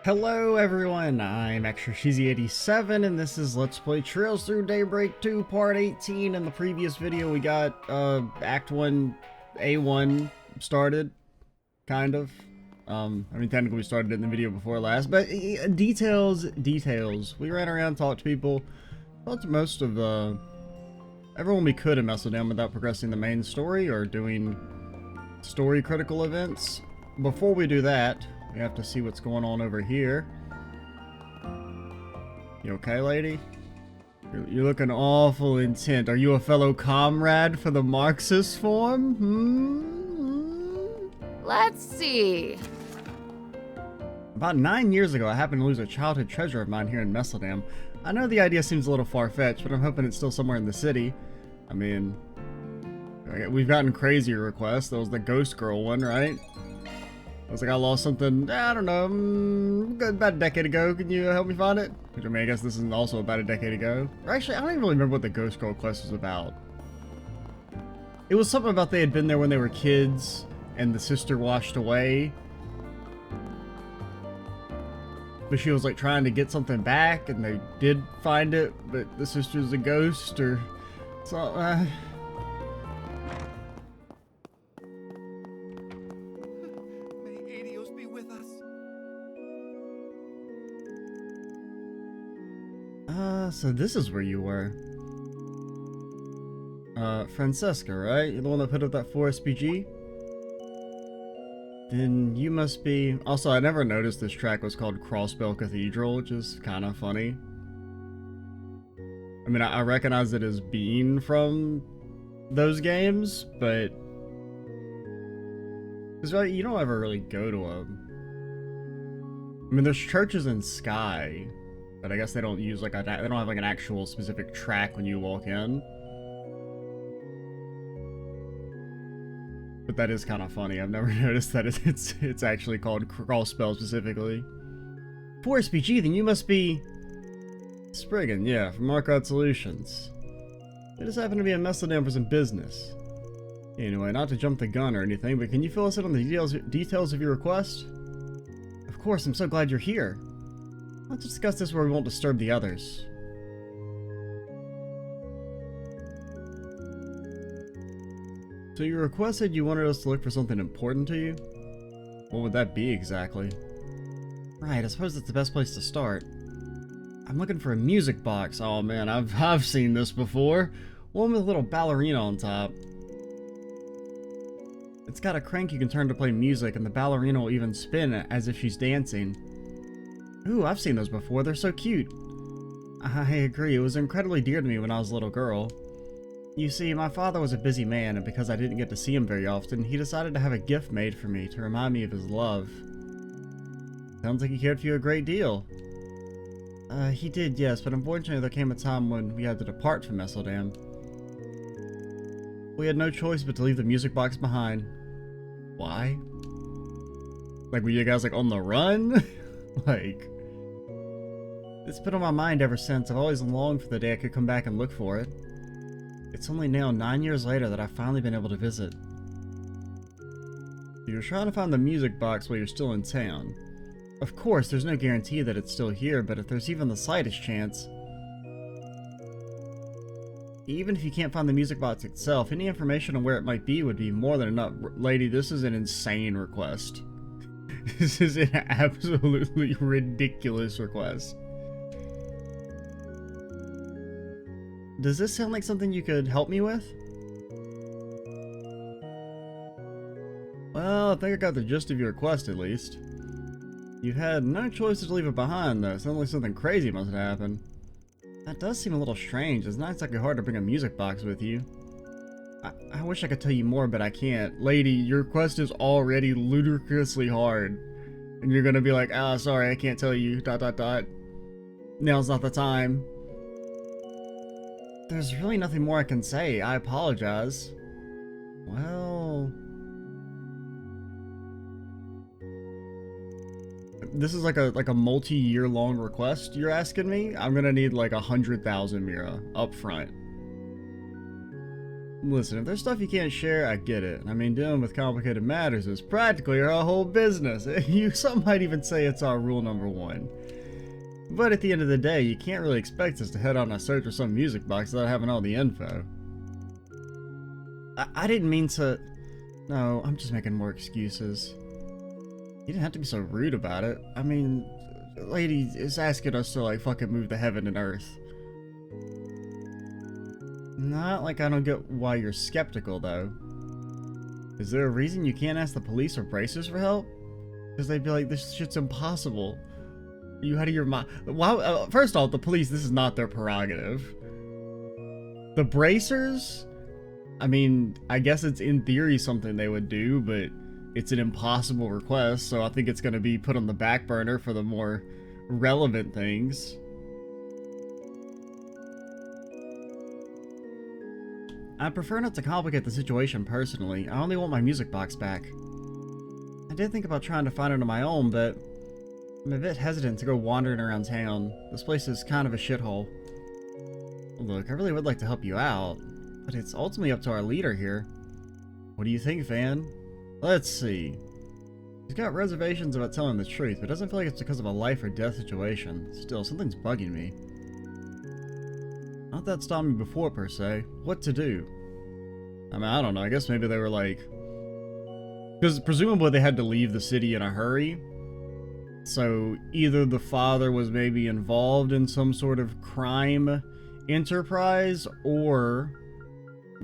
Hello everyone, I'm Extra Cheesy 87 and this is Let's Play Trails Through Daybreak 2 Part 18. In the previous video we got Act 1 A1 started, kind of. I mean technically we started it in the video before last, but details. We ran around, talked to people, talked to most of everyone we could in Messeldam without progressing the main story or doing story critical events. Before we do that, we have to see what's going on over here. You okay, lady? You're looking awful intent. Are you a fellow comrade for the Marxist form? Let's see. About 9 years ago, I happened to lose a childhood treasure of mine here in Messeldam. I know the idea seems a little far-fetched, but I'm hoping it's still somewhere in the city. I mean, we've gotten crazier requests. There was the ghost girl one, right? I was like, I lost something, I don't know, about a decade ago. Can you help me find it? Which, I mean, I guess this is also about a decade ago. Or actually, I don't even really remember what the Ghost Girl quest was about. It was something about they had been there when they were kids, and the sister washed away. But she was like trying to get something back, and they did find it, but the sister's a ghost, or so. So this is where you were. Francesca, right? You're the one that put up that 4SPG? Then you must be... Also, I never noticed this track was called Crossbell Cathedral, which is kind of funny. I mean, I recognize it as being from those games, but... Because you don't ever really go to a... I mean, there's churches in Sky, but I guess they don't use like they don't have like an actual specific track when you walk in. But that is kind of funny. I've never noticed that it's actually called Crossbell specifically. 4SPG, then you must be Spriggan, yeah, from Markot Solutions. They just happen to be in Messeldam for some business. Anyway, not to jump the gun or anything, but can you fill us in on the details of your request? Of course, I'm so glad you're here. Let's discuss this where we won't disturb the others. So your request said you wanted us to look for something important to you? What would that be exactly? Right, I suppose that's the best place to start. I'm looking for a music box. Oh man, I've seen this before. One with a little ballerina on top. It's got a crank you can turn to play music, and the ballerina will even spin as if she's dancing. Ooh, I've seen those before, they're so cute. I agree, it was incredibly dear to me when I was a little girl. You see, my father was a busy man, and because I didn't get to see him very often, he decided to have a gift made for me to remind me of his love. Sounds like he cared for you a great deal. He did, yes, but unfortunately there came a time when we had to depart from Messeldam. We had no choice but to leave the music box behind. Why? Like, were you guys like on the run? Like... It's been on my mind ever since. I've always longed for the day I could come back and look for it. It's only now, 9 years later, that I've finally been able to visit. You're trying to find the music box while you're still in town. Of course, there's no guarantee that it's still here, but if there's even the slightest chance... Even if you can't find the music box itself, any information on where it might be would be more than enough. Lady, this is an insane request. This is an absolutely ridiculous request. Does this sound like something you could help me with? Well, I think I got the gist of your request at least. You had no choice to leave it behind though. Sounds like something crazy must have happened. That does seem a little strange. It's not exactly hard to bring a music box with you. I wish I could tell you more, but I can't. Lady, your quest is already ludicrously hard. And you're gonna be like, ah, sorry, I can't tell you, ... Now's not the time. There's really nothing more I can say. I apologize. Well... This is like a multi-year long request you're asking me? I'm gonna need like 100,000 Mira up front. Listen, if there's stuff you can't share, I get it. I mean, dealing with complicated matters is practically our whole business. Some might even say it's our rule number one. But at the end of the day, you can't really expect us to head on a search for some music box without having all the info. I didn't mean to... No, I'm just making more excuses. You didn't have to be so rude about it. I mean, the lady is asking us to, like, fucking move to heaven and earth. Not like I don't get why you're skeptical, though. Is there a reason you can't ask the police or bracers for help? Because they'd be like, this shit's impossible. Are you out of your mind? Wow, first off, the police, this is not their prerogative. The bracers? I mean, I guess it's in theory something they would do, but it's an impossible request, so I think it's going to be put on the back burner for the more relevant things. I prefer not to complicate the situation personally. I only want my music box back. I did think about trying to find it on my own, but I'm a bit hesitant to go wandering around town. This place is kind of a shithole. Look, I really would like to help you out, but it's ultimately up to our leader here. What do you think, Van? Let's see. He's got reservations about telling the truth, but doesn't feel like it's because of a life or death situation. Still, something's bugging me. Not that stopped me before, per se. What to do? I mean, I don't know. I guess maybe they were like... Because presumably they had to leave the city in a hurry. So either the father was maybe involved in some sort of crime enterprise or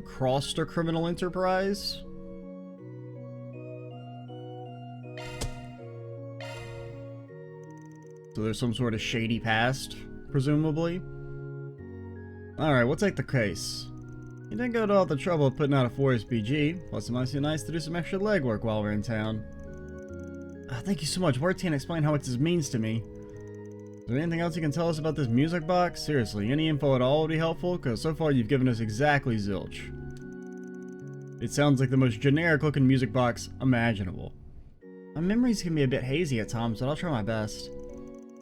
crossed a criminal enterprise. So there's some sort of shady past, presumably. Alright, we'll take the case. You didn't go to all the trouble of putting out a 4SPG, plus it might be nice to do some extra legwork while we're in town. Thank you so much. Words can't explain how much this means to me. Is there anything else you can tell us about this music box? Seriously, any info at all would be helpful, because so far you've given us exactly zilch. It sounds like the most generic looking music box imaginable. My memories can be a bit hazy at times, but I'll try my best.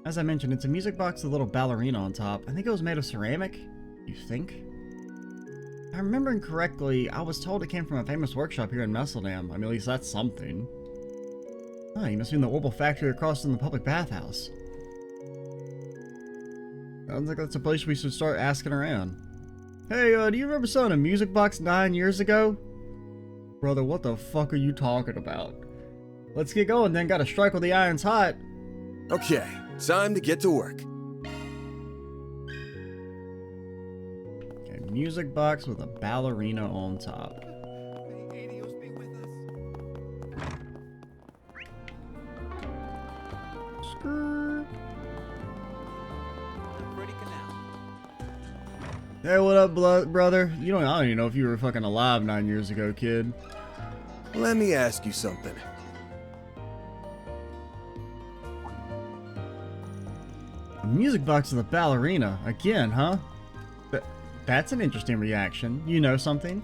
As I mentioned, it's a music box with a little ballerina on top. I think it was made of ceramic. You think? If I'm remembering correctly, I was told it came from a famous workshop here in Messeldam. I mean, at least that's something. Oh, you must mean the Orbital factory across from the public bathhouse. Sounds like that's a place we should start asking around. Hey, do you remember selling a music box 9 years ago? Brother, what the fuck are you talking about? Let's get going then, gotta strike while the iron's hot. Okay, time to get to work. Okay, music box with a ballerina on top. Hey, what up, brother? I don't even know if you were fucking alive 9 years ago, kid. Let me ask you something. A music box with a ballerina. Again, huh? That's an interesting reaction. You know something?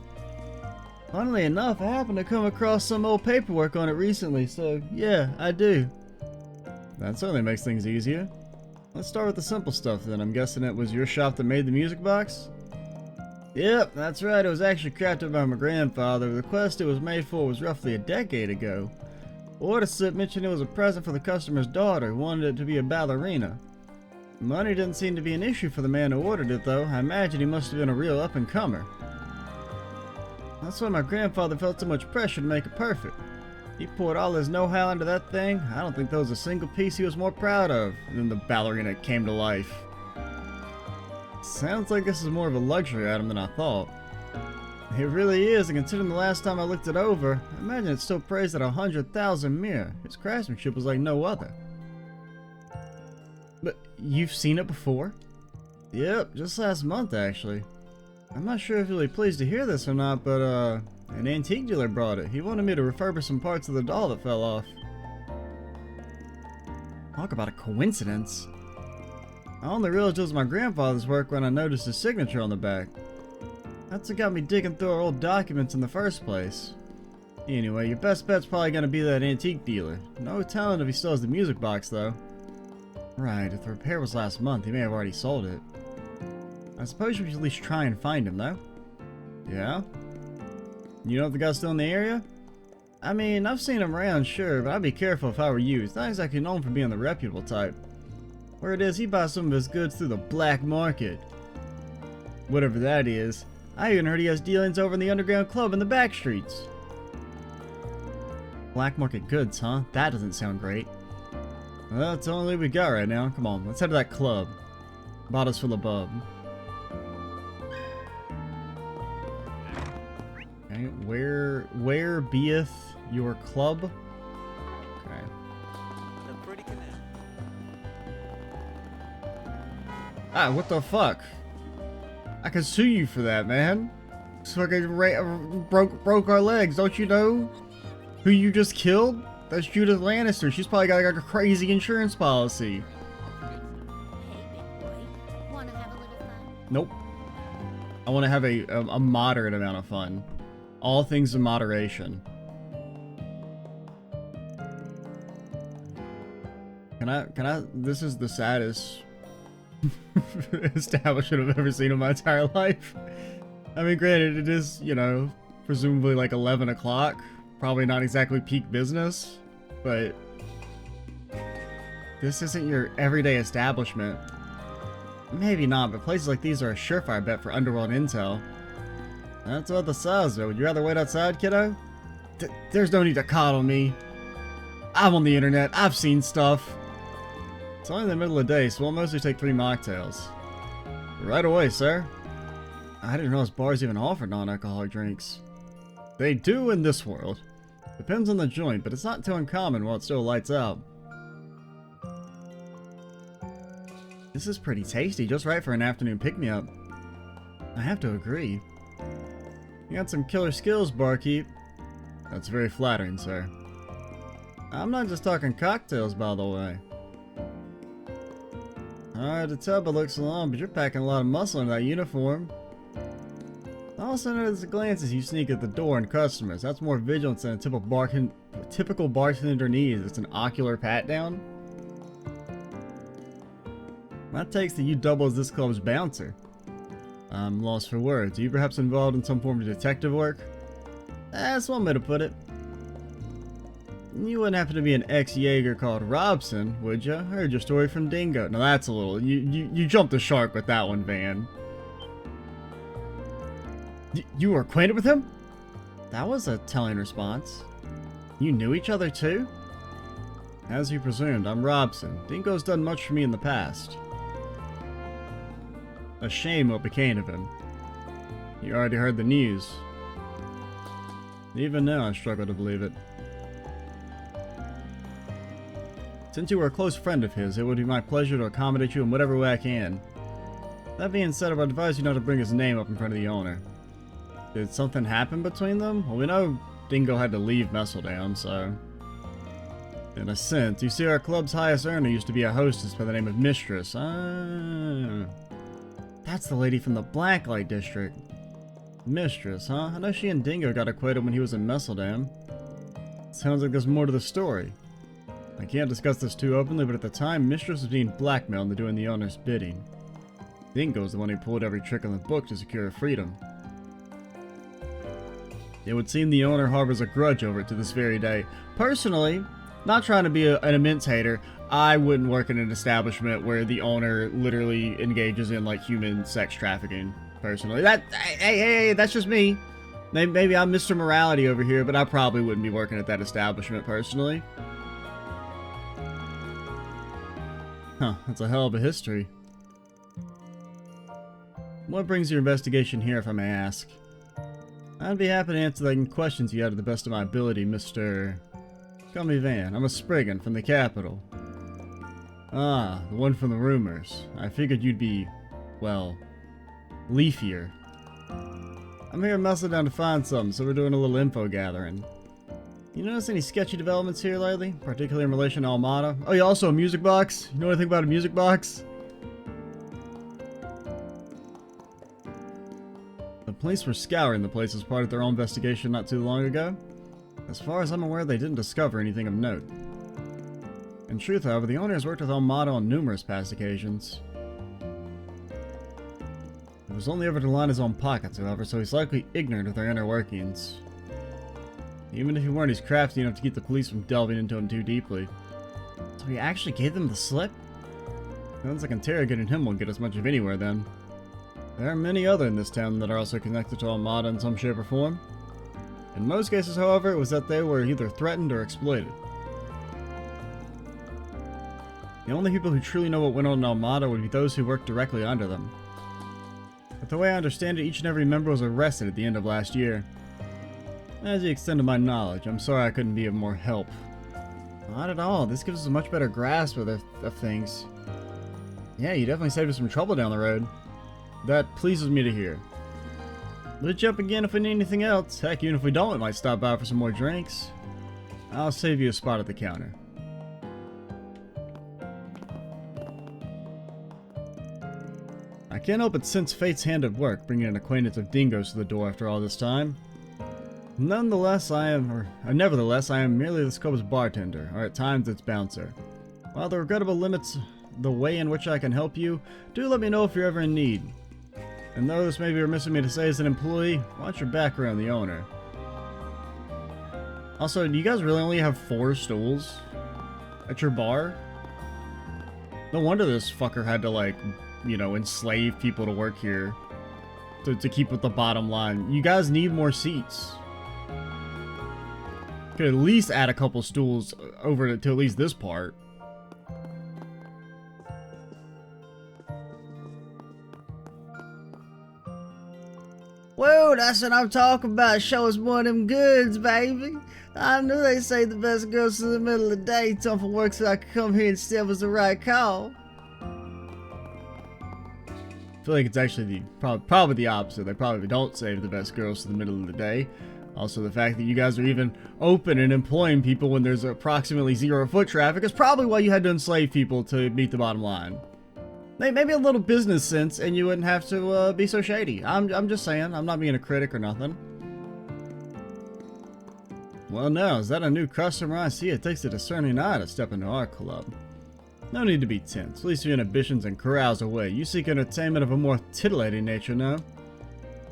Funnily enough, I happened to come across some old paperwork on it recently, so yeah, I do. That certainly makes things easier. Let's start with the simple stuff then. I'm guessing it was your shop that made the music box? Yep, that's right. It was actually crafted by my grandfather. The request it was made for was roughly a decade ago. Order slip mentioned it was a present for the customer's daughter, who wanted it to be a ballerina. Money didn't seem to be an issue for the man who ordered it, though. I imagine he must have been a real up-and-comer. That's why my grandfather felt so much pressure to make it perfect. He poured all his know-how into that thing. I don't think there was a single piece he was more proud of. And then the ballerina came to life. Sounds like this is more of a luxury item than I thought. It really is, and considering the last time I looked it over, I imagine it's still praised at 100,000 mir. Its craftsmanship was like no other. But you've seen it before? Yep, just last month actually. I'm not sure if you'll be pleased to hear this or not, but an antique dealer brought it. He wanted me to refurbish some parts of the doll that fell off. Talk about a coincidence. I only realized it was my grandfather's work when I noticed his signature on the back. That's what got me digging through our old documents in the first place. Anyway, your best bet's probably gonna be that antique dealer. No telling if he still has the music box though. Right, if the repair was last month, he may have already sold it. I suppose we should at least try and find him though. Yeah? You know if the guy's still in the area? I mean, I've seen him around, sure, but I'd be careful if I were you. He's not exactly known for being the reputable type. Word is, he buys some of his goods through the black market. Whatever that is. I even heard he has dealings over in the underground club in the back streets. Black market goods, huh? That doesn't sound great. Well, that's the only we got right now. Come on, let's head to that club. Bottles full of bub. Okay, where beeth your club? Okay. Ah, what the fuck? I can sue you for that, man. So fucking broke our legs, don't you know? Who you just killed? That's Judith Lannister. She's probably got like a crazy insurance policy. Nope. I want to have a moderate amount of fun. All things in moderation. Can I, this is the saddest establishment I've ever seen in my entire life. I mean, granted, it is, you know, presumably like 11 o'clock. Probably not exactly peak business, but this isn't your everyday establishment. Maybe not, but places like these are a surefire bet for underworld intel. That's about the size, though. Would you rather wait outside, kiddo? There's no need to coddle me. I'm on the internet. I've seen stuff. It's only the middle of the day, so we'll mostly take 3 mocktails. Right away, sir. I didn't realize bars even offered non-alcoholic drinks. They do in this world. Depends on the joint, but it's not too uncommon while it still lights out. This is pretty tasty, just right for an afternoon pick-me-up. I have to agree. You got some killer skills, barkeep. That's very flattering, sir. I'm not just talking cocktails, by the way. Hard to tell by looks alone, but you're packing a lot of muscle in that uniform. I also notice the glances you sneak at the door and customers. That's more vigilance than a typical bartender needs. It's an ocular pat-down. My take's that you double as this club's bouncer. I'm lost for words. Are you perhaps involved in some form of detective work? That's one way to put it. You wouldn't happen to be an ex-Jaeger called Robson, would ya? Heard your story from Dingo. Now that's a little... You jumped the shark with that one, Van. You were acquainted with him? That was a telling response. You knew each other too? As you presumed, I'm Robson. Dingo's done much for me in the past. A shame what became of him. You already heard the news. Even now I struggle to believe it. Since you were a close friend of his, it would be my pleasure to accommodate you in whatever way I can. That being said, I would advise you not to bring his name up in front of the owner. Did something happen between them? Well, we know Dingo had to leave Messeldam, so... In a sense, you see our club's highest earner used to be a hostess by the name of Mistress. Ah... That's the lady from the Blacklight District. Mistress, huh? I know she and Dingo got acquainted when he was in Messeldam. Sounds like there's more to the story. I can't discuss this too openly, but at the time, Mistress was being blackmailed into doing the owner's bidding. Dingo's the one who pulled every trick in the book to secure her freedom. It would seem the owner harbors a grudge over it to this very day. Personally, not trying to be an immense hater, I wouldn't work in an establishment where the owner literally engages in like human sex trafficking. Personally, hey, that's just me. Maybe I'm Mr. Morality over here, but I probably wouldn't be working at that establishment personally. Huh, that's a hell of a history. What brings your investigation here, if I may ask? I'd be happy to answer any questions you have to the best of my ability, Mr. Call me Van. I'm a Spriggan from the capital. Ah, the one from the rumors. I figured you'd be, well, leafier. I'm here in Messeldam to find something, so we're doing a little info gathering. You notice any sketchy developments here lately, particularly in relation to Almada? Oh, yeah, also a music box? You know anything about a music box? The police were scouring the place as part of their own investigation not too long ago. As far as I'm aware, they didn't discover anything of note. In truth, however, the owner has worked with Almada on numerous past occasions. It was only ever to line his own pockets, however, so he's likely ignorant of their inner workings. Even if he weren't as crafty enough to keep the police from delving into him too deeply. So he actually gave them the slip? Sounds like interrogating him won't get us much of anywhere then. There are many other in this town that are also connected to Armada in some shape or form. In most cases, however, it was that they were either threatened or exploited. The only people who truly know what went on in Armada would be those who worked directly under them. But the way I understand it, each and every member was arrested at the end of last year. As the extent of my knowledge, I'm sorry I couldn't be of more help. Not at all. This gives us a much better grasp of things. Yeah, you definitely saved us some trouble down the road. That pleases me to hear. Let's jump again if we need anything else. Heck, even if we don't, we might stop by for some more drinks. I'll save you a spot at the counter. I can't help but sense fate's hand at work, bringing an acquaintance of dingoes to the door after all this time. Nevertheless, I am merely this club's bartender, or at times its bouncer. While the regrettable limits the way in which I can help you, do let me know if you're ever in need. And though this may be remiss of me to say as an employee, watch your back around the owner. Also, do you guys really only have 4 stools at your bar? No wonder this fucker had to, like, you know, enslave people to work here to keep with the bottom line. You guys need more seats. Could at least add a couple stools over to at least this part. Whoa, that's what I'm talking about. Show us more of them goods, baby. I knew they say the best girls in the middle of the day. Time for work so I could come here instead was the right call. I feel like it's actually probably the opposite. They probably don't save the best girls to the middle of the day. Also, the fact that you guys are even open and employing people when there's approximately 0 foot traffic is probably why you had to enslave people to meet the bottom line. Maybe a little business sense, and you wouldn't have to be so shady. I'm just saying. I'm not being a critic or nothing. Well, now, is that a new customer? I see it takes a discerning eye to step into our club. No need to be tense. At least your inhibitions and carouse away. You seek entertainment of a more titillating nature now.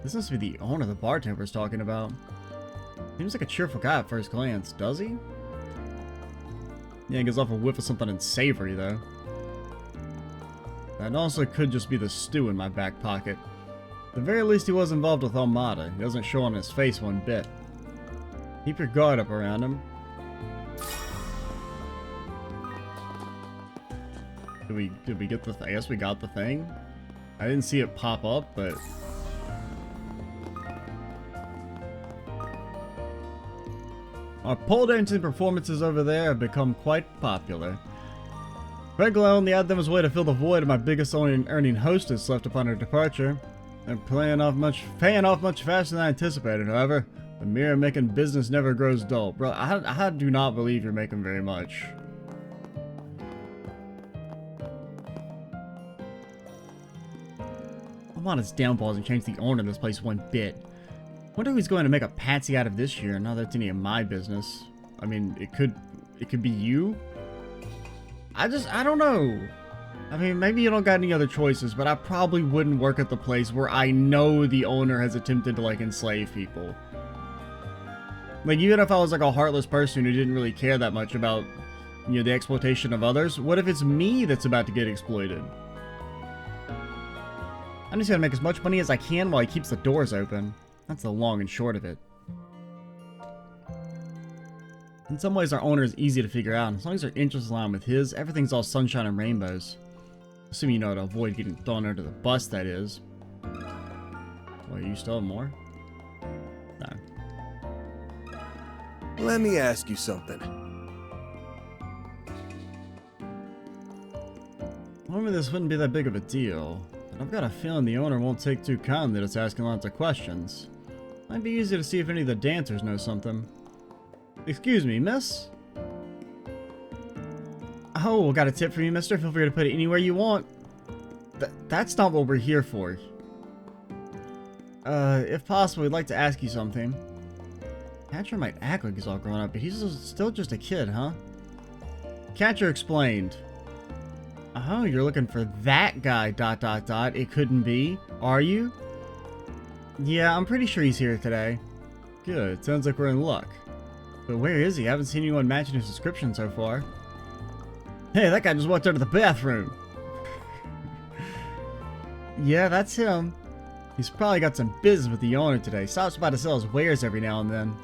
This must be the owner the bartender's talking about. Seems like a cheerful guy at first glance, does he? Yeah, he gives off a whiff of something unsavory, though. That also could just be the stew in my back pocket. At the very least, he was involved with Armada. He doesn't show on his face one bit. Keep your guard up around him. Did we get the thing? I guess we got the thing. I didn't see it pop up, but... Our pole dancing performances over there have become quite popular. Regularly only add them as a way to fill the void of my biggest earning hostess left upon her departure. They're paying off much faster than I anticipated, however. The mirror making business never grows dull. Bro, I do not believe you're making very much. Armada's downfall hasn't changed the owner of this place one bit. Wonder who's going to make a patsy out of this year. Not that it's any of my business. I mean, it could be you. I don't know. I mean, maybe you don't got any other choices, but I probably wouldn't work at the place where I know the owner has attempted to, like, enslave people. Like, even if I was, like, a heartless person who didn't really care that much about, you know, the exploitation of others, what if it's me that's about to get exploited? I'm just gonna make as much money as I can while he keeps the doors open. That's the long and short of it. In some ways, our owner is easy to figure out. As long as our interests align with his, everything's all sunshine and rainbows. Assuming you know how to avoid getting thrown under the bus, that is. Well, you still have more? No. Let me ask you something. Normally this wouldn't be that big of a deal, but I've got a feeling the owner won't take too kindly to us asking lots of questions. Might be easy to see if any of the dancers know something. Excuse me, miss? Oh, got a tip for you, mister. Feel free to put it anywhere you want. That's not what we're here for. If possible, we'd like to ask you something. Catcher might act like he's all grown up, but he's still just a kid, huh? Catcher explained. Oh, you're looking for that guy, ... It couldn't be. Are you? Yeah, I'm pretty sure he's here today. Good. Sounds like we're in luck. But where is he? I haven't seen anyone matching his description so far. Hey, that guy just walked out of the bathroom. Yeah, that's him. He's probably got some business with the owner today. Stops by to sell his wares every now and then.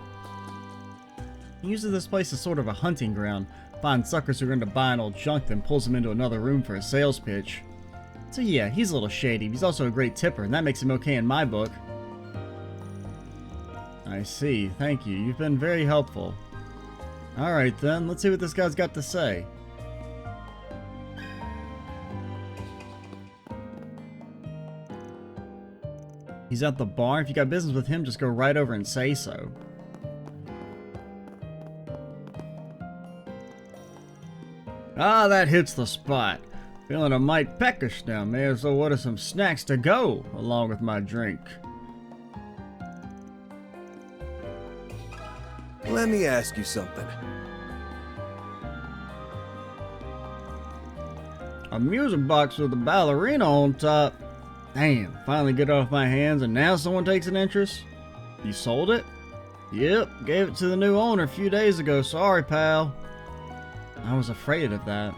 He uses this place as sort of a hunting ground. Finds suckers who are into buying old junk, then pulls them into another room for a sales pitch. So yeah, he's a little shady, but he's also a great tipper, and that makes him okay in my book. I see, thank you. You've been very helpful. Alright then, let's see what this guy's got to say. He's at the bar. If you got business with him, just go right over and say so. Ah, that hits the spot. Feeling a mite peckish now. May as well order some snacks to go along with my drink. Let me ask you something. A music box with a ballerina on top. Damn, finally get it off my hands and now someone takes an interest? You sold it? Yep, gave it to the new owner a few days ago. Sorry, pal. I was afraid of that.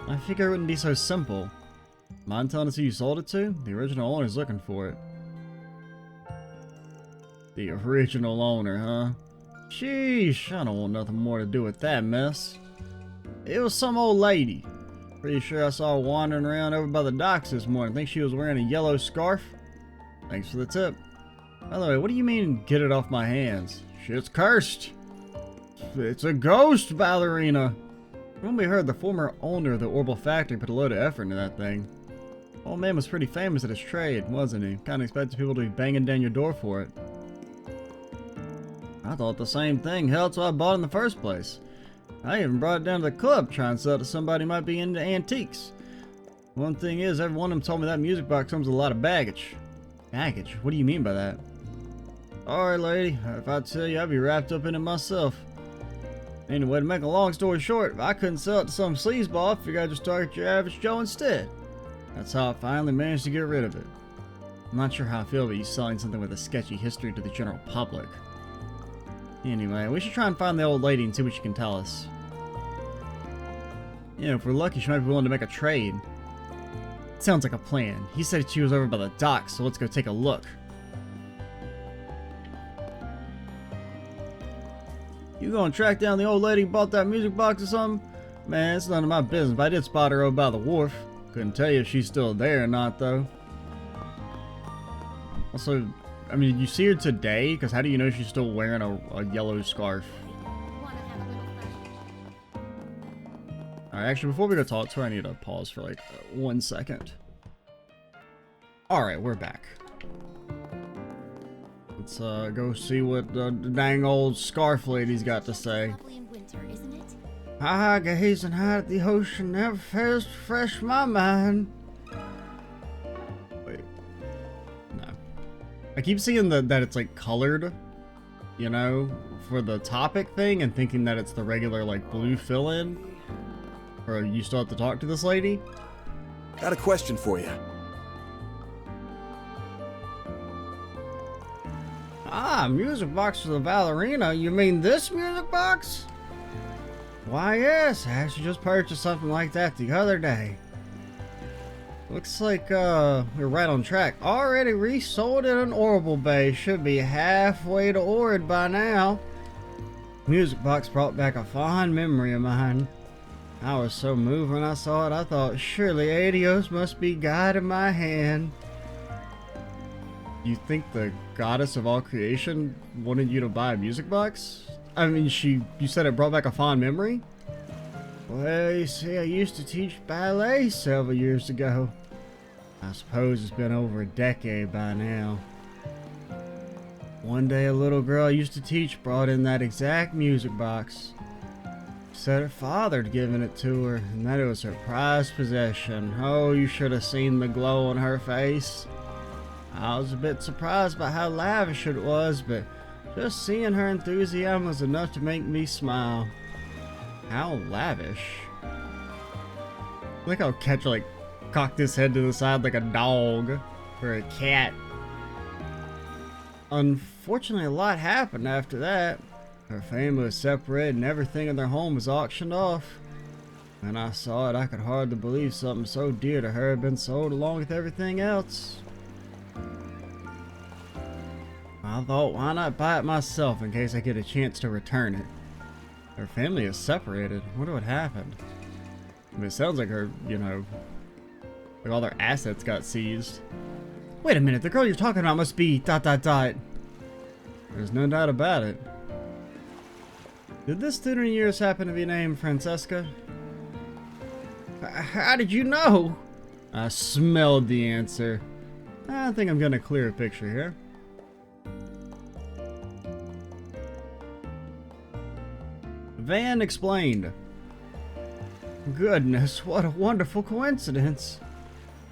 I figured it wouldn't be so simple. Mind telling us who you sold it to? The original owner's looking for it. The original owner, huh? Sheesh, I don't want nothing more to do with that mess. It was some old lady. Pretty sure I saw her wandering around over by the docks this morning. Think she was wearing a yellow scarf? Thanks for the tip. By the way, what do you mean, get it off my hands? Shit's cursed. It's a ghost ballerina. When we heard the former owner of the Orbital Factory put a load of effort into that thing. Old man was pretty famous at his trade, wasn't he? Kinda expected people to be banging down your door for it. I thought the same thing. Hell, that's why I bought it in the first place. I even brought it down to the club trying to sell it to somebody who might be into antiques. One thing is, every one of them told me that music box comes with a lot of baggage. Baggage? What do you mean by that? Alright, lady. If I tell you, I'd be wrapped up in it myself. Anyway, to make a long story short, if I couldn't sell it to some sleazeball, I figured I'd just target your average Joe instead. That's how I finally managed to get rid of it. I'm not sure how I feel about you selling something with a sketchy history to the general public. Anyway, we should try and find the old lady and see what she can tell us. You know, if we're lucky, she might be willing to make a trade. Sounds like a plan. He said she was over by the docks, so let's go take a look. You gonna track down the old lady who bought that music box or something? Man, it's none of my business, but I did spot her over by the wharf. Couldn't tell you if she's still there or not, though. Also, I mean, did you see her today? Because how do you know she's still wearing a yellow scarf? Alright, actually, before we go talk to her, I need to pause for like 1 second. Alright, we're back. Let's go see what the dang old scarf lady's got to say. I gazing high at the ocean never fails to refresh my mind. Wait. No. I keep seeing that it's like colored, you know, for the topic thing and thinking that it's the regular like blue fill-in. Or you still have to talk to this lady? Got a question for you. Ah, music box for the ballerina. You mean this music box? Why, yes. I actually just purchased something like that the other day. Looks like we're right on track. Already resold in an Orbital Bay. Should be halfway to Ord by now. Music box brought back a fond memory of mine. I was so moved when I saw it, I thought, surely Adios must be guiding my hand. You think the goddess of all creation wanted you to buy a music box? I mean, you said it brought back a fond memory? Well, you see, I used to teach ballet several years ago. I suppose it's been over a decade by now. One day a little girl I used to teach brought in that exact music box. Said her father had given it to her, and that it was her prized possession. Oh, you should have seen the glow on her face. I was a bit surprised by how lavish it was, but just seeing her enthusiasm was enough to make me smile. How lavish? Look how Ketch like cocked his head to the side like a dog or a cat. Unfortunately, a lot happened after that. Her family was separated and everything in their home was auctioned off. When I saw it, I could hardly believe something so dear to her had been sold along with everything else. I thought, why not buy it myself in case I get a chance to return it? Her family is separated. I wonder what happened. I mean, it sounds like her, you know, like all their assets got seized. Wait a minute, the girl you're talking about must be ... There's no doubt about it. Did this student of yours happen to be named Francesca? How did you know? I smelled the answer. I think I'm getting a clearer picture here. Van explained. Goodness, what a wonderful coincidence.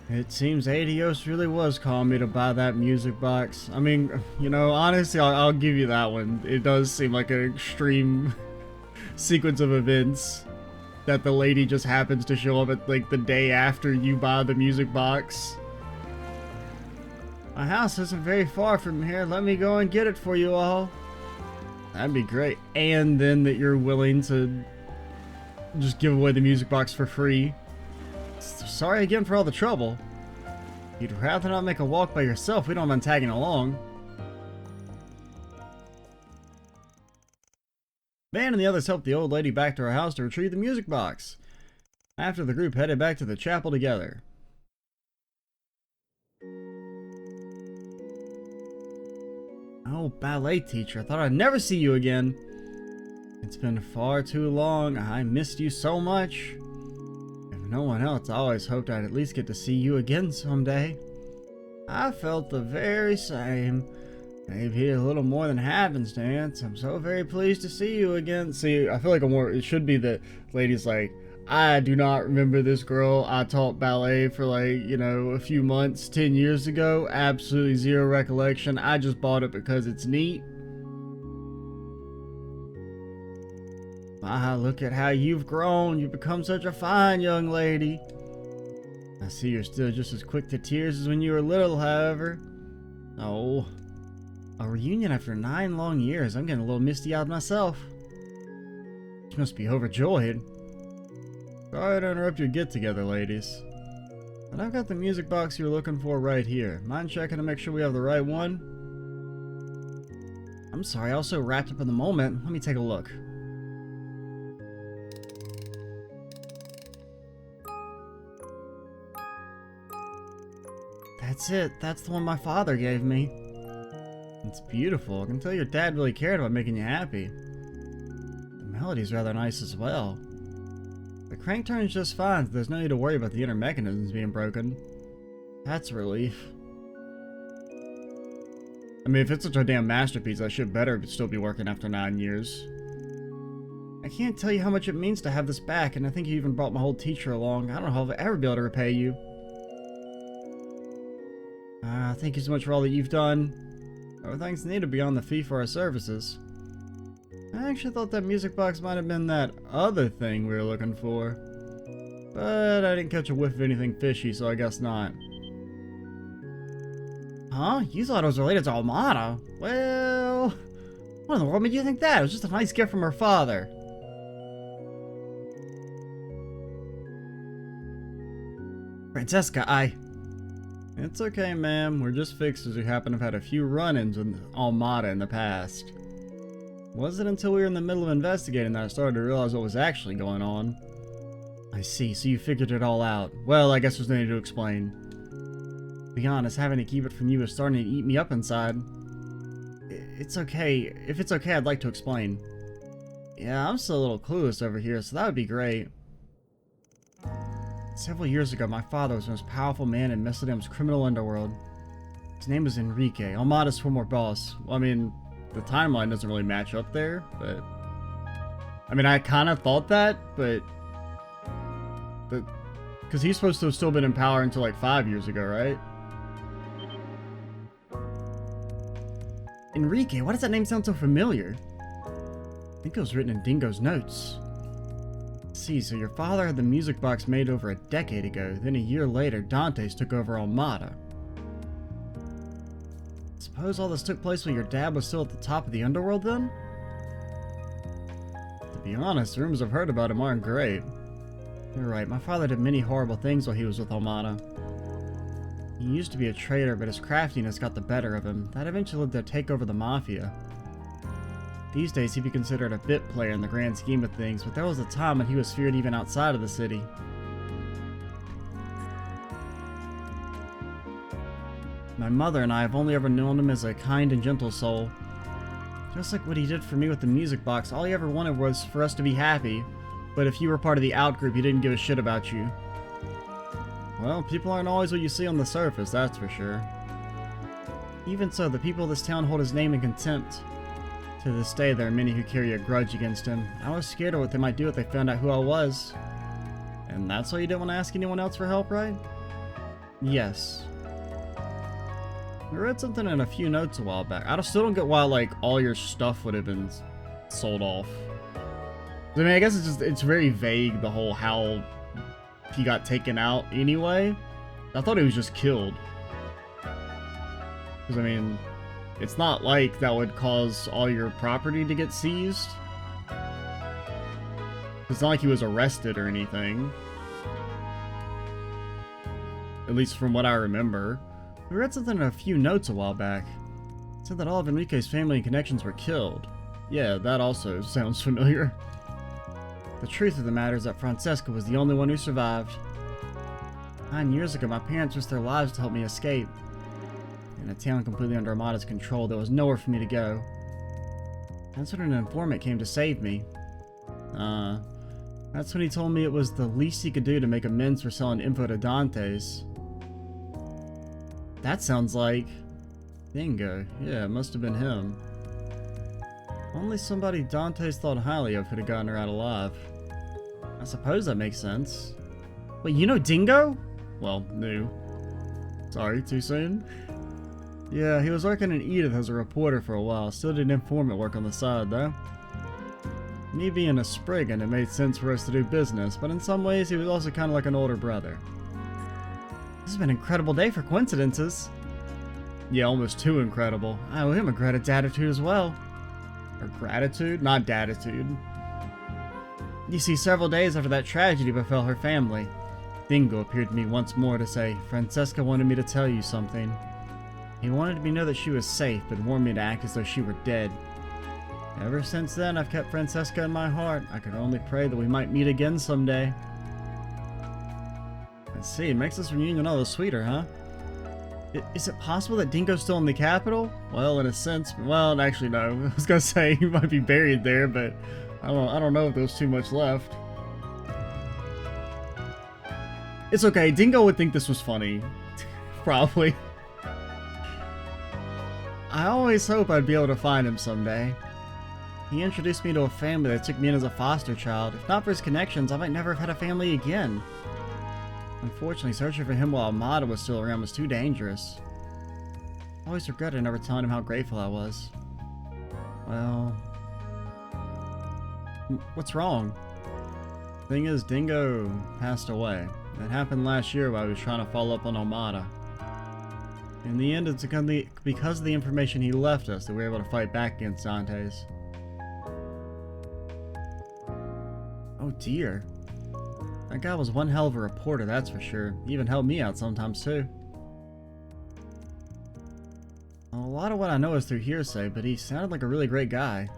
It seems Adios really was calling me to buy that music box. I mean, you know, honestly, I'll give you that one. It does seem like an extreme sequence of events that the lady just happens to show up at like the day after you buy the music box. My house isn't very far from here. Let me go and get it for you all. That'd be great. And then that you're willing to just give away the music box for free. Sorry again for all the trouble. You'd rather not make a walk by yourself. We don't mind tagging along. Van and the others helped the old lady back to her house to retrieve the music box. After the group headed back to the chapel together. Oh, ballet teacher, I thought I'd never see you again. It's been far too long. I missed you so much. If no one else, I always hoped I'd at least get to see you again someday. I felt the very same. Maybe a little more than happenstance. I'm so very pleased to see you again. See, I feel like it should be that lady's like, I do not remember this girl. I taught ballet for like, you know, a few months, 10 years ago. Absolutely zero recollection. I just bought it because it's neat. Ah, look at how you've grown. You've become such a fine young lady. I see you're still just as quick to tears as when you were little, however. Oh, a reunion after 9 long years. I'm getting a little misty-eyed myself. You must be overjoyed. Sorry to interrupt your get-together, ladies. But I've got the music box you're looking for right here. Mind checking to make sure we have the right one? I'm sorry, I was so wrapped up in the moment. Let me take a look. That's it. That's the one my father gave me. It's beautiful. I can tell your dad really cared about making you happy. The melody's rather nice as well. The crank turns just fine, so there's no need to worry about the inner mechanisms being broken. That's a relief. I mean, if it's such a damn masterpiece, that shit better still be working after 9 years. I can't tell you how much it means to have this back, and I think you even brought my whole teacher along. I don't know how I'll ever be able to repay you. Thank you so much for all that you've done. Our thanks needed beyond the fee for our services. I actually thought that music box might have been that other thing we were looking for. But I didn't catch a whiff of anything fishy, so I guess not. Huh? You thought it was related to Almada? Well, what in the world made you think that? It was just a nice gift from her father. Francesca, It's okay, ma'am. We're just fixers who happen to have had a few run-ins with Almada in the past. It wasn't until we were in the middle of investigating that I started to realize what was actually going on. I see, so you figured it all out. Well, I guess there's no need to explain. To be honest, having to keep it from you is starting to eat me up inside. It's okay. If it's okay, I'd like to explain. Yeah, I'm still a little clueless over here, so that would be great. Several years ago, my father was the most powerful man in Messeldam's criminal underworld. His name was Enrique, Almada's former boss. Well, I mean, the timeline doesn't really match up there, but... I mean, I kind of thought that, but... Because he's supposed to have still been in power until like 5 years ago, right? Enrique, why does that name sound so familiar? I think it was written in Dingo's notes. See, so your father had the music box made over a decade ago, then a year later, Dante's took over Almada. Suppose all this took place when your dad was still at the top of the underworld then? be honest, the rumors I've heard about him aren't great. You're right, my father did many horrible things while he was with Armada. He used to be a traitor, but his craftiness got the better of him. That eventually led to take over the Mafia. These days, he'd be considered a bit player in the grand scheme of things, but there was a time when he was feared even outside of the city. My mother and I have only ever known him as a kind and gentle soul. Just like what he did for me with the music box, all he ever wanted was for us to be happy. But if you were part of the outgroup, he didn't give a shit about you. Well, people aren't always what you see on the surface, that's for sure. Even so, the people of this town hold his name in contempt. To this day, there are many who carry a grudge against him. I was scared of what they might do if they found out who I was. And that's why you didn't want to ask anyone else for help, right? Yes. I read something in a few notes a while back. I still don't get why, like, all your stuff would have been sold off. I mean, I guess it's very vague, the whole how he got taken out anyway. I thought he was just killed. Because, I mean, it's not like that would cause all your property to get seized. It's not like he was arrested or anything. At least from what I remember. We read something in a few notes a while back. It said that all of Enrique's family and connections were killed. Yeah, that also sounds familiar. The truth of the matter is that Francesca was the only one who survived. 9 years ago, my parents risked their lives to help me escape. In a town completely under Armada's control, there was nowhere for me to go. That's when an informant came to save me. That's when he told me it was the least he could do to make amends for selling info to Dante's. That sounds like... Dingo. Yeah, it must have been him. Only somebody Dante's thought highly of could have gotten her out alive. I suppose that makes sense. Wait, you know Dingo? Well, new. Sorry, too soon? Yeah, he was working in Edith as a reporter for a while. Still did informant work on the side, though. Me being a Spriggan, it made sense for us to do business, but in some ways he was also kind of like an older brother. This has been an incredible day for coincidences. Yeah, almost too incredible. I owe him a gratitude as well. Or gratitude? Not datitude. You see, several days after that tragedy befell her family, Dingo appeared to me once more to say, Francesca wanted me to tell you something. He wanted me to know that she was safe, but warned me to act as though she were dead. Ever since then, I've kept Francesca in my heart. I could only pray that we might meet again someday. I see, it makes this reunion all the sweeter, huh? Is it possible that Dingo's still in the capital? Well, in a sense, well, actually no. I was gonna say he might be buried there, but I don't know if there's too much left. It's okay, Dingo would think this was funny. Probably. I always hope I'd be able to find him someday. He introduced me to a family that took me in as a foster child. If not for his connections, I might never have had a family again. Unfortunately, searching for him while Armada was still around was too dangerous. I always regretted never telling him how grateful I was. Well... What's wrong? Thing is, Dingo passed away. That happened last year while I was trying to follow up on Armada. In the end, it's because of the information he left us that we were able to fight back against Dante's. Oh dear. That guy was one hell of a reporter, that's for sure. He even helped me out sometimes too. A lot of what I know is through hearsay, but he sounded like a really great guy.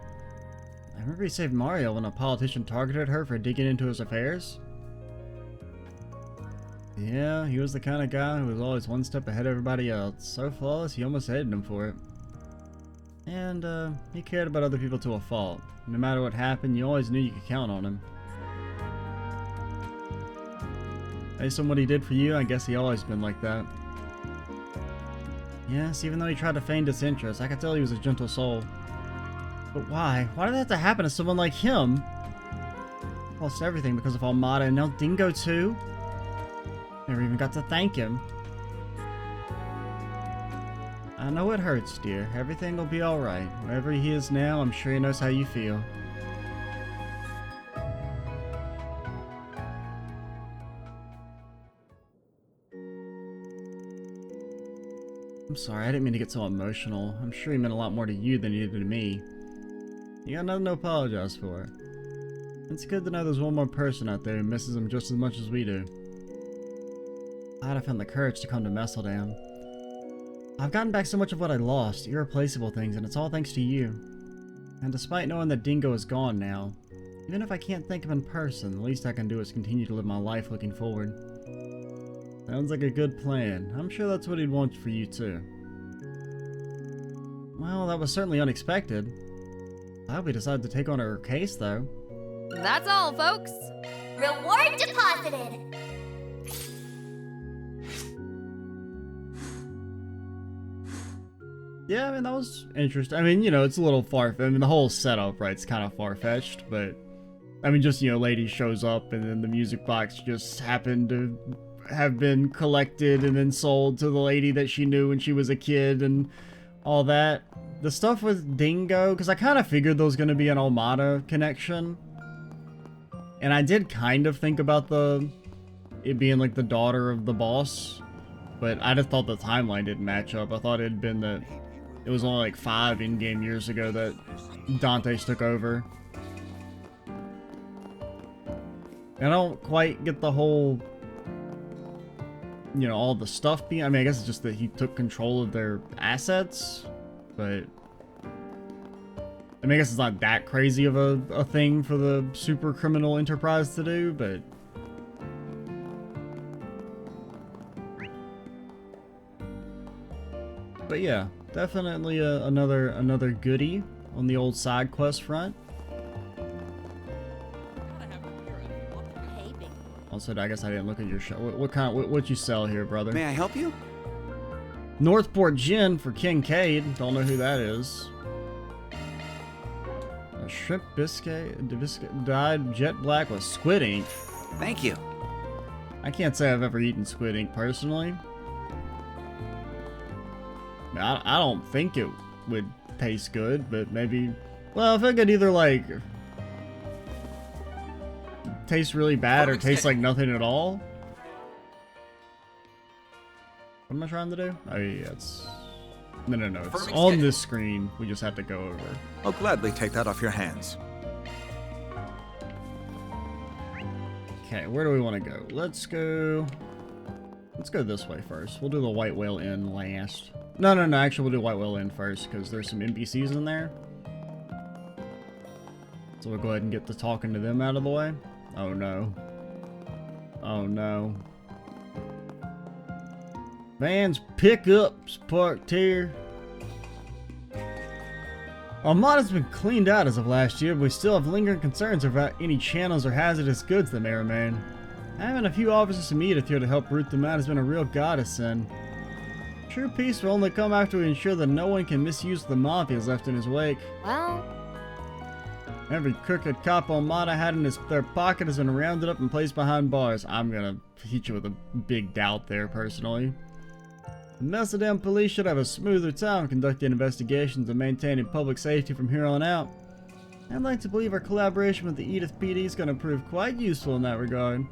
I remember he saved Mario when a politician targeted her for digging into his affairs. Yeah, he was the kind of guy who was always one step ahead of everybody else. So flawless, you almost hated him for it. And, he cared about other people to a fault. No matter what happened, you always knew you could count on him. Based on what he did for you, I guess he always been like that. Yes, even though he tried to feign disinterest, I could tell he was a gentle soul. But why? Why did that have to happen to someone like him? Lost everything because of Armada, and now Dingo too? Never even got to thank him. I know it hurts, dear. Everything will be alright. Wherever he is now, I'm sure he knows how you feel. I'm sorry, I didn't mean to get so emotional. I'm sure he meant a lot more to you than he did to me. You got nothing to apologize for. It's good to know there's one more person out there who misses him just as much as we do. Glad I found the courage to come to Messeldam. I've gotten back so much of what I lost, irreplaceable things, and it's all thanks to you. And despite knowing that Dingo is gone now, even if I can't thank him in person, the least I can do is continue to live my life looking forward. Sounds like a good plan. I'm sure that's what he'd want for you too. Well, that was certainly unexpected. I hope he decided to take on her case though. That's all, folks. Reward deposited. Yeah, I mean, that was interesting. I mean, you know, it's a little far-fetched. I mean, the whole setup, right, it's kind of far-fetched, but... I mean, just, you know, lady shows up, and then the music box just happened to have been collected and then sold to the lady that she knew when she was a kid, and all that. The stuff with Dingo, because I kind of figured there was going to be an Almada connection. And I did kind of think about it being, like, the daughter of the boss. But I just thought the timeline didn't match up. I thought it had been that... It was only like 5 in-game years ago that Dante's took over. And I don't quite get the whole, you know, all the stuff being... I mean, I guess it's just that he took control of their assets, but... I mean, I guess it's not that crazy of a thing for the super criminal enterprise to do, but... But yeah, definitely another goodie on the old side quest front. Also, I guess I didn't look at your show. What you sell here, brother? May I help you? Northport Gin for Kincaid. Don't know who that is. A shrimp biscuit dyed jet black with squid ink. Thank you. I can't say I've ever eaten squid ink personally. I don't think it would taste good, but maybe... Well, if it could either, like... taste really bad or taste like nothing at all. What am I trying to do? Oh, yeah, it's... No. It's on this screen. We just have to go over. I'll gladly take that off your hands. Okay, where do we want to go? Let's go this way first. We'll do the White Whale Inn last. No, actually we'll do White Whale Inn first, because there's some NPCs in there. So we'll go ahead and get the talking to them out of the way. Oh no. Oh no. Vans pickups parked here. Armada's been cleaned out as of last year, but we still have lingering concerns about any channels or hazardous goods that may remain. Having a few officers immediate here to help root them out has been a real godsend. True peace will only come after we ensure that no one can misuse the mafias left in his wake. Well... Every crooked cop Armada had in their pocket has been rounded up and placed behind bars. I'm gonna hit you with a big doubt there, personally. The Messeldam police should have a smoother time conducting investigations and maintaining public safety from here on out. I'd like to believe our collaboration with the Edith PD is going to prove quite useful in that regard.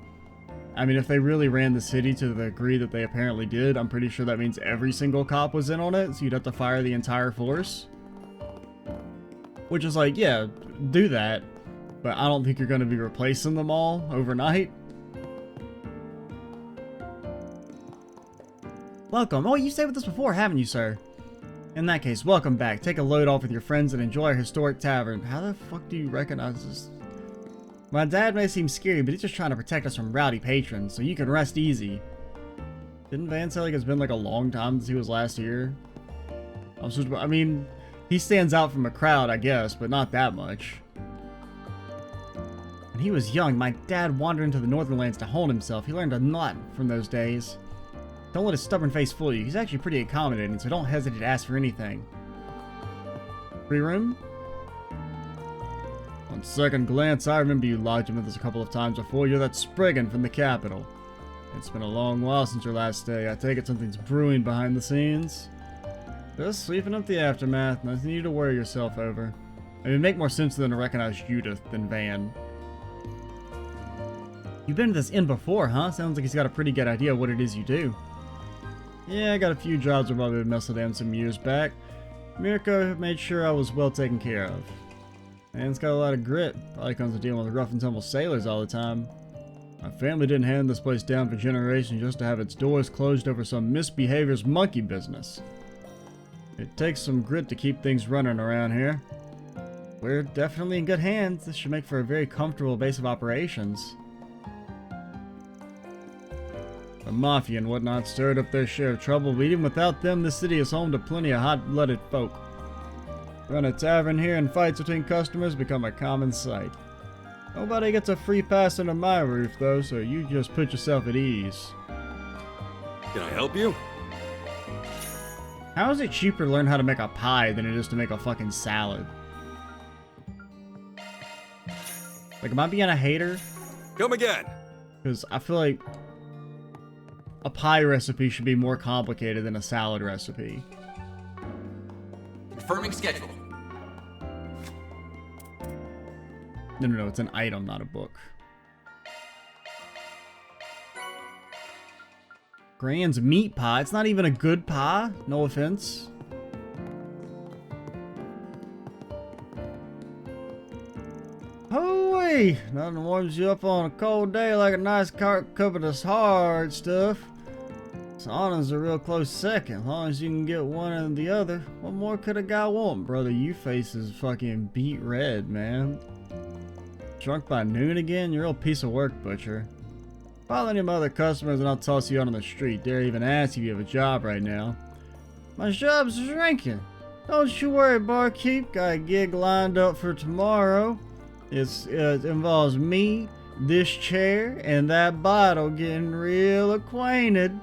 I mean, if they really ran the city to the degree that they apparently did, I'm pretty sure that means every single cop was in on it, so you'd have to fire the entire force. Which is like, yeah, do that, but I don't think you're going to be replacing them all overnight. Welcome. Oh, you stayed with us before, haven't you, sir? In that case, welcome back. Take a load off with your friends and enjoy our historic tavern. How the fuck do you recognize this? My dad may seem scary, but he's just trying to protect us from rowdy patrons, so you can rest easy. Didn't Van say like it's been like a long time since he was last here? I mean, he stands out from a crowd, I guess, but not that much. When he was young, my dad wandered into the northern lands to hone himself. He learned a lot from those days. Don't let his stubborn face fool you. He's actually pretty accommodating, so don't hesitate to ask for anything. Free room? On second glance, I remember you lodging with us a couple of times before. You're that Spriggan from the capital. It's been a long while since your last stay. I take it something's brewing behind the scenes. Just sweeping up the aftermath. Nothing you to worry yourself over. It would make more sense than to recognize Judith than Van. You've been to this inn before, huh? Sounds like he's got a pretty good idea of what it is you do. Yeah, I got a few jobs with Messeldam some years back. Mirko made sure I was well taken care of. And it's got a lot of grit. Probably comes to dealing with rough and tumble sailors all the time. My family didn't hand this place down for generations just to have its doors closed over some misbehavior's monkey business. It takes some grit to keep things running around here. We're definitely in good hands. This should make for a very comfortable base of operations. The mafia and whatnot stirred up their share of trouble, but even without them, the city is home to plenty of hot-blooded folk. Run a tavern here and fights between customers become a common sight. Nobody gets a free pass under my roof, though, so you just put yourself at ease. Can I help you? How is it cheaper to learn how to make a pie than it is to make a fucking salad? Like, am I being a hater? Come again. Because I feel like a pie recipe should be more complicated than a salad recipe. Confirming schedule. No, it's an item, not a book. Grand's meat pie. It's not even a good pie. No offense. Hooey! Nothing warms you up on a cold day like a nice cup of this hard stuff. Sauna's a real close second. As long as you can get one and the other. What more could a guy want, brother? You face is fucking beet red, man. Drunk by noon again? You're a real piece of work, butcher. Follow any of my other customers and I'll toss you out on the street. Dare even ask if you have a job right now. My job's drinking. Don't you worry, barkeep. Got a gig lined up for tomorrow. It involves me, this chair, and that bottle getting real acquainted.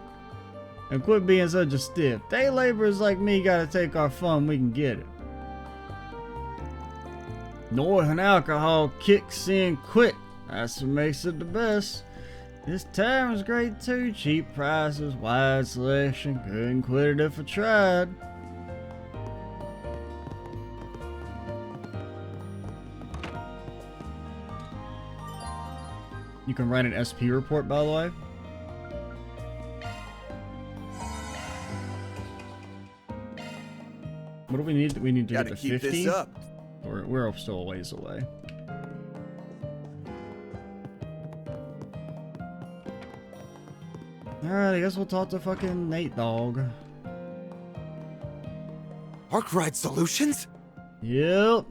And quit being such a stiff. Day laborers like me gotta take our fun, we can get it. Northern alcohol kicks in quick. That's what makes it the best. This tavern's great too. Cheap prices, wide selection. Couldn't quit it if I tried. You can write an SP report, by the way. What do we need? We need to get to 50? Gotta keep this up. We're still a ways away. Alright, I guess we'll talk to fucking Nate Dog. Arc Ride Solutions? Yep.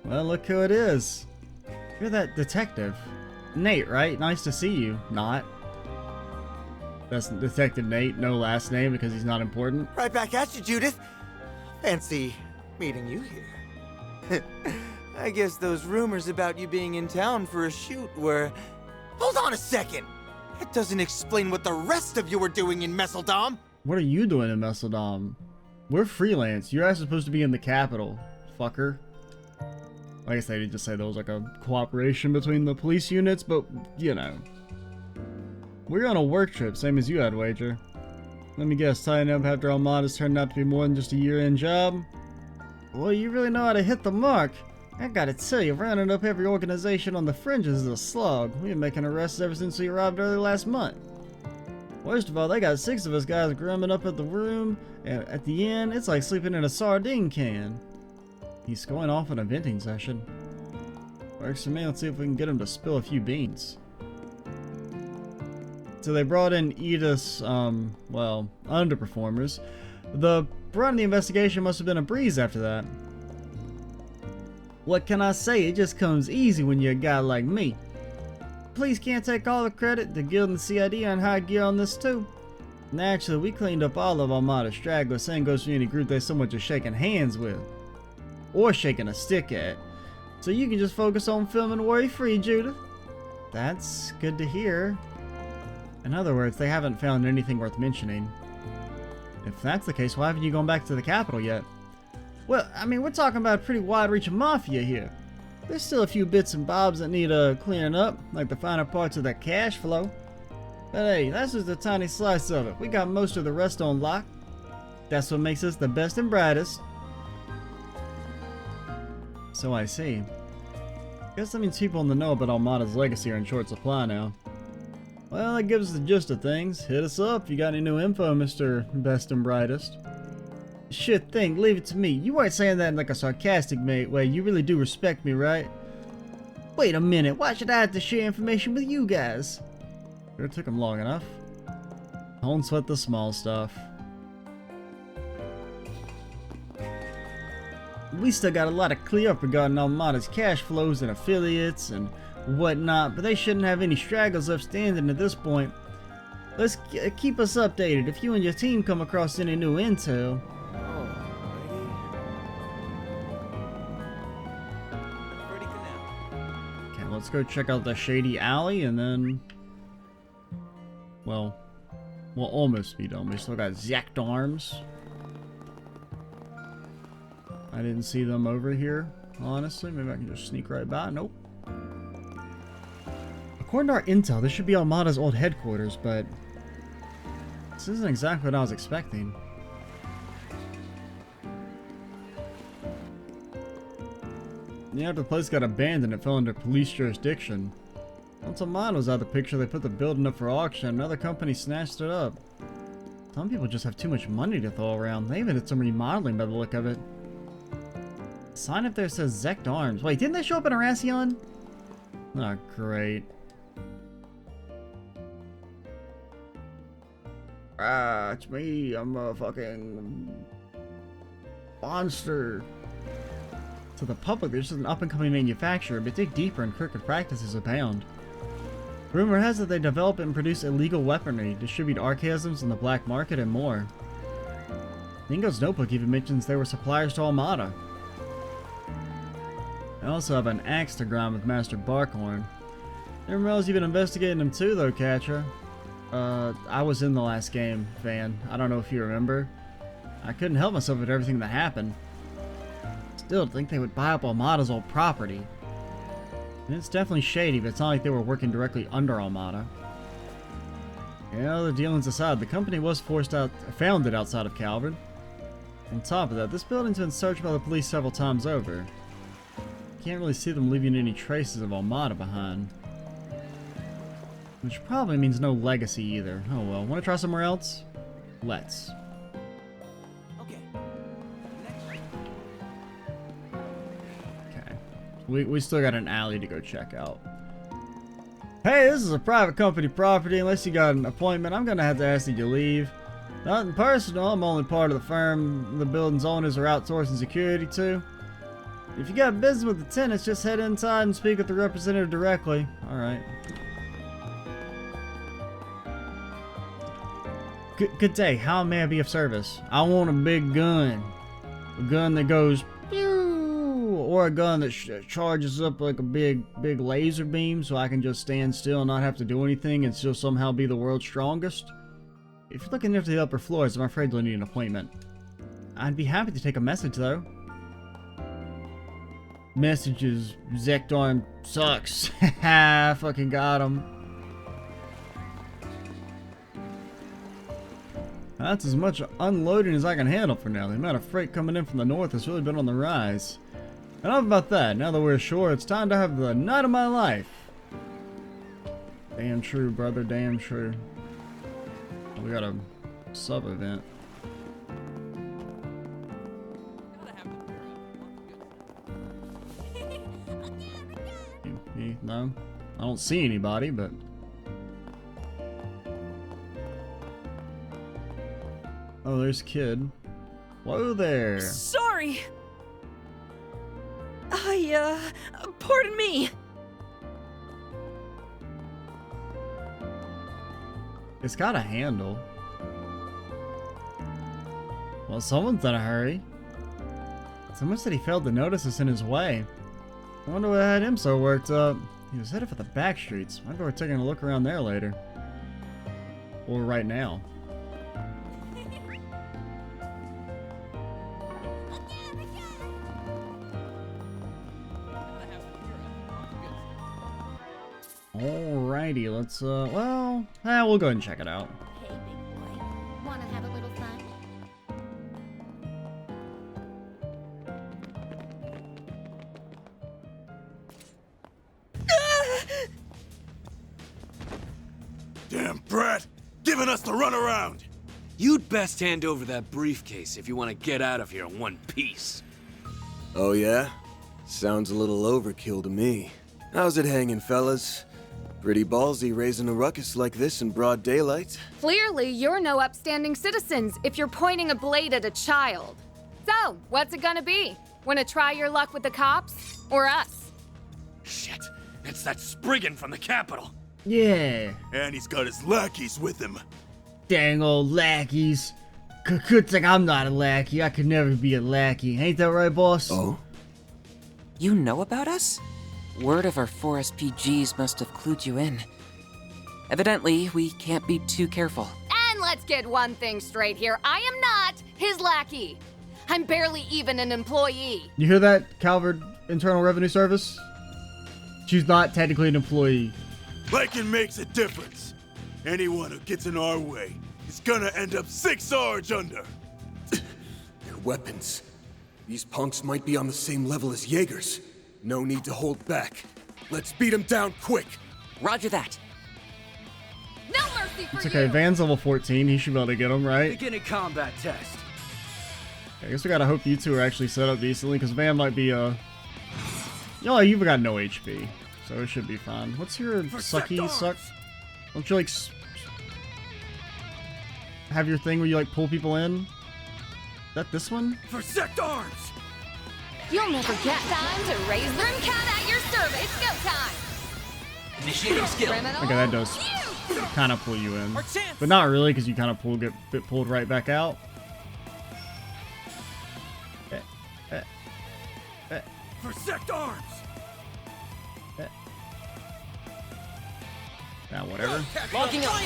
Well, look who it is. You're that detective. Nate, right? Nice to see you. Not. That's Detective Nate, no last name because he's not important. Right back at you, Judith. Fancy meeting you here. I guess those rumors about you being in town for a shoot were... Hold on a second! That doesn't explain what the rest of you were doing in Messeldam. What are you doing in Messeldam? We're freelance. You're actually supposed to be in the capital, fucker. I guess they did just say there was like a cooperation between the police units, but, you know. We're on a work trip, same as you had, Wager. Let me guess, tying up after Almada's turned out to be more than just a year-end job? Well, you really know how to hit the mark. I gotta tell you, rounding up every organization on the fringes is a slog. We've been making arrests ever since we arrived early last month. Worst of all, they got 6 of us guys grumming up at the room, and at the end, it's like sleeping in a sardine can. He's going off on a venting session. Works for me, let's see if we can get him to spill a few beans. So they brought in Edith's, well, underperformers. The brunt of the investigation must have been a breeze after that. What can I say? It just comes easy when you're a guy like me. Police can't take all the credit. The Guild and the CID are in high gear on this too. Naturally, we cleaned up all of Armada's stragglers. Same goes for any group they so much as shaking hands with. Or shaking a stick at. So you can just focus on filming worry-free, Judith. That's good to hear. In other words, they haven't found anything worth mentioning. If that's the case, why haven't you gone back to the capital yet? Well, I mean, we're talking about a pretty wide-reaching mafia here. There's still a few bits and bobs that need clearing up, like the finer parts of that cash flow. But hey, that's just a tiny slice of it. We got most of the rest on lock. That's what makes us the best and brightest. So I see. Guess that means people in the know about Almada's legacy are in short supply now. Well, that gives us the gist of things. Hit us up if you got any new info, Mr. Best and Brightest. Sure thing, leave it to me. You weren't saying that in like a sarcastic way. You really do respect me, right? Wait a minute, why should I have to share information with you guys? It took him long enough. Don't sweat the small stuff. We still got a lot to clear up regarding Armada's cash flows and affiliates and whatnot, but they shouldn't have any stragglers left standing at this point. Let's keep us updated if you and your team come across any new intel. Okay, let's go check out the shady alley and then... Well, we'll almost be done. We still got Zecht arms. I didn't see them over here, honestly. Maybe I can just sneak right by. Nope. According to our intel, this should be Armada's old headquarters, but this isn't exactly what I was expecting. Yeah, the place got abandoned. It fell under police jurisdiction. Once Armada was out of the picture, they put the building up for auction. Another company snatched it up. Some people just have too much money to throw around. They even did some remodeling by the look of it. Sign up there says Zecht Arms. Wait, didn't they show up in Arasion? Oh, great. Ah, it's me. I'm a fucking monster. To the public, this is an up-and-coming manufacturer, but dig deeper and crooked practices abound. Rumor has it they develop and produce illegal weaponry, distribute archaisms on the black market, and more. Ningo's notebook even mentions they were suppliers to Armada. I also have an axe to grind with Master Barkhorn. Didn't realize you've been investigating him too, though, Catcher. I was in the last game, Van. I don't know if you remember. I couldn't help myself with everything that happened. Still, to think they would buy up Armada's old property. And it's definitely shady, but it's not like they were working directly under Armada. Yeah, the dealings aside, the company was founded outside of Calvin. On top of that, this building's been searched by the police several times over. Can't really see them leaving any traces of Armada behind. Which probably means no legacy either. Oh well, wanna try somewhere else? Let's. Okay. We still got an alley to go check out. Hey, this is a private company property. Unless you got an appointment, I'm gonna have to ask that you leave. Nothing personal, I'm only part of the firm the building's owners are outsourcing security to. If you got business with the tenants, just head inside and speak with the representative directly. Alright. Good day. How may I be of service? I want a big gun. A gun that goes pew, or a gun that charges up like a big laser beam so I can just stand still and not have to do anything and still somehow be the world's strongest. If you're looking into the upper floors, I'm afraid you'll need an appointment. I'd be happy to take a message though. Messages. Zecht arm sucks. Haha, fucking got him. That's as much unloading as I can handle for now. The amount of freight coming in from the north has really been on the rise. Enough about that. Now that we're ashore, it's time to have the night of my life. Damn true, brother. Damn true. We got a sub-event. No, I don't see anybody, but... Oh, there's Kid. Whoa there. Sorry. Pardon me. It's got a handle. Well, someone's in a hurry. Someone said he failed to notice us in his way. I wonder what had him so worked up. He was headed for the back streets. Maybe we're taking a look around there later. Or right now. Alrighty, let's, we'll go ahead and check it out. Hey, big boy. Wanna have a little fun? Damn brat! Giving us the runaround! You'd best hand over that briefcase if you want to get out of here in one piece. Oh yeah? Sounds a little overkill to me. How's it hanging, fellas? Pretty ballsy raising a ruckus like this in broad daylight. Clearly, you're no upstanding citizens if you're pointing a blade at a child. So, what's it gonna be? Wanna try your luck with the cops? Or us? Shit, it's that Spriggan from the Capitol. Yeah. And he's got his lackeys with him. Dang old lackeys. Good thing I'm not a lackey. I could never be a lackey. Ain't that right, boss? Oh? You know about us? Word of our 4 SPGs must have clued you in. Evidently, we can't be too careful. And let's get one thing straight here. I am not his lackey. I'm barely even an employee. You hear that, Calvert Internal Revenue Service? She's not technically an employee. Liking makes a difference. Anyone who gets in our way is gonna end up 6 Sarge under. Their weapons. These punks might be on the same level as Jaegers. No need to hold back. Let's beat them down quick. Roger that. No mercy for It's okay, you. Van's level 14. He should be able to get him, right? Beginning combat test. I guess we gotta hope you two are actually set up decently, because Van might be, You know, you've got no HP, so it should be fine. What's your sucky suck? Don't you, like, have your thing where you, like, pull people in? Is that this one? For Zecht arms! You'll never get time to raise them. Cat at your service. It's go time. Initiating skill. Criminal. Okay, that does kind of pull you in. But not really, because you kind of get pulled right back out. For Zecht arms! Now, whatever. Logging up.